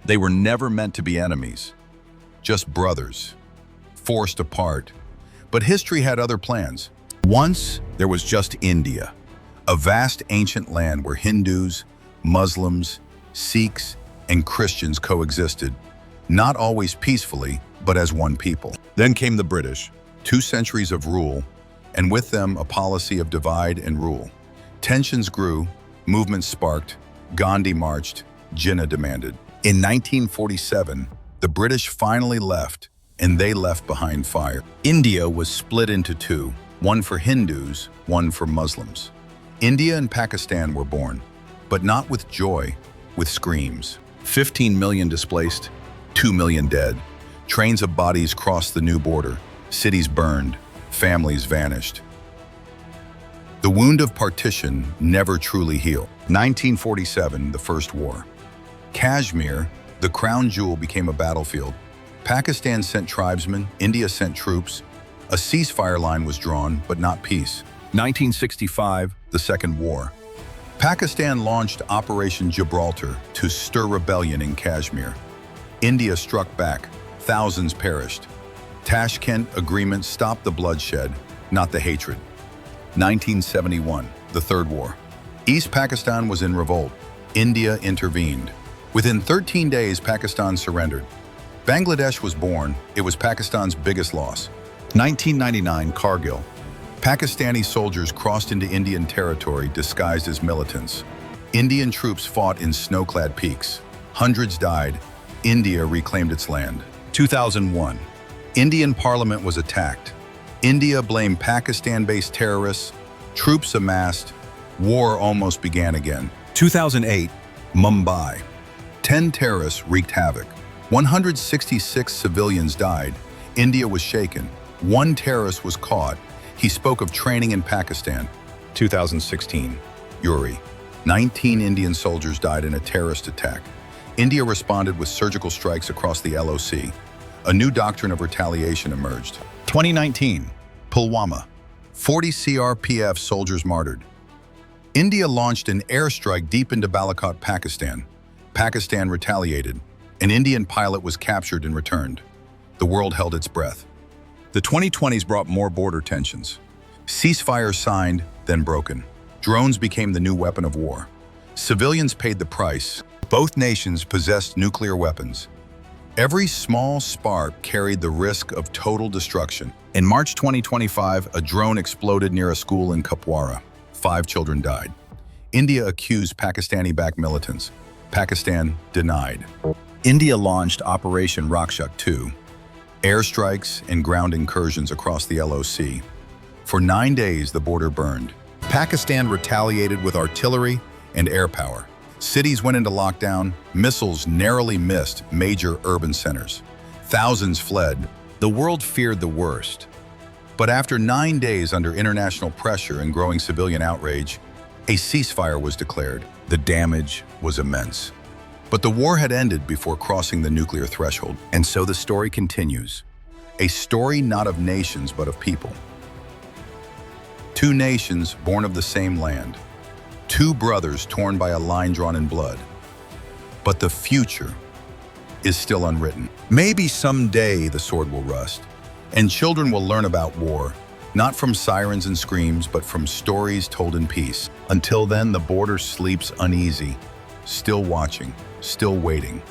They were never meant to be enemies, just brothers, forced apart. But history had other plans. Once, there was just India, a vast ancient land where Hindus, Muslims, Sikhs, and Christians coexisted, not always peacefully, but as one people. Then came the British, 2 centuries of rule, and with them a policy of divide and rule. Tensions grew, movements sparked, Gandhi marched, Jinnah demanded. In 1947, the British finally left, and they left behind fire. India was split into 2, one for Hindus, one for Muslims. India and Pakistan were born, but not with joy, with screams. 15 million displaced, 2 million dead. Trains of bodies crossed the new border, cities burned, families vanished. The wound of partition never truly healed. 1947, the First War. Kashmir, the crown jewel, became a battlefield. Pakistan sent tribesmen, India sent troops. A ceasefire line was drawn, but not peace. 1965, the Second War. Pakistan launched Operation Gibraltar to stir rebellion in Kashmir. India struck back. Thousands perished. Tashkent Agreement stopped the bloodshed, not the hatred. 1971, the Third War. East Pakistan was in revolt. India intervened. Within 13 days, Pakistan surrendered. Bangladesh was born. It was Pakistan's biggest loss. 1999, Kargil. Pakistani soldiers crossed into Indian territory disguised as militants. Indian troops fought in snow-clad peaks. Hundreds died. India reclaimed its land. 2001. Indian parliament was attacked. India blamed Pakistan-based terrorists. Troops amassed. War almost began again. 2008. Mumbai. 10 terrorists wreaked havoc. 166 civilians died. India was shaken. One terrorist was caught. He spoke of training in Pakistan. 2016. Uri. 19 Indian soldiers died in a terrorist attack. India responded with surgical strikes across the LOC. A new doctrine of retaliation emerged. 2019. Pulwama. 40 CRPF soldiers martyred. India launched an airstrike deep into Balakot, Pakistan. Pakistan retaliated. An Indian pilot was captured and returned. The world held its breath. The 2020s brought more border tensions. Ceasefire signed, then broken. Drones became the new weapon of war. Civilians paid the price. Both nations possessed nuclear weapons. Every small spark carried the risk of total destruction. In March 2025, a drone exploded near a school in Kupwara. 5 children died. India accused Pakistani-backed militants. Pakistan denied. India launched Operation Rakshak 2, airstrikes and ground incursions across the LOC. For 9 days, the border burned. Pakistan retaliated with artillery and air power. Cities went into lockdown. Missiles narrowly missed major urban centers. Thousands fled. The world feared the worst. But after 9 days under international pressure and growing civilian outrage, a ceasefire was declared. The damage was immense. But the war had ended before crossing the nuclear threshold. And so the story continues. A story not of nations, but of people. 2 nations born of the same land. 2 brothers torn by a line drawn in blood. But the future is still unwritten. Maybe someday the sword will rust, and children will learn about war, not from sirens and screams, but from stories told in peace. Until then, the border sleeps uneasy, still watching, still waiting.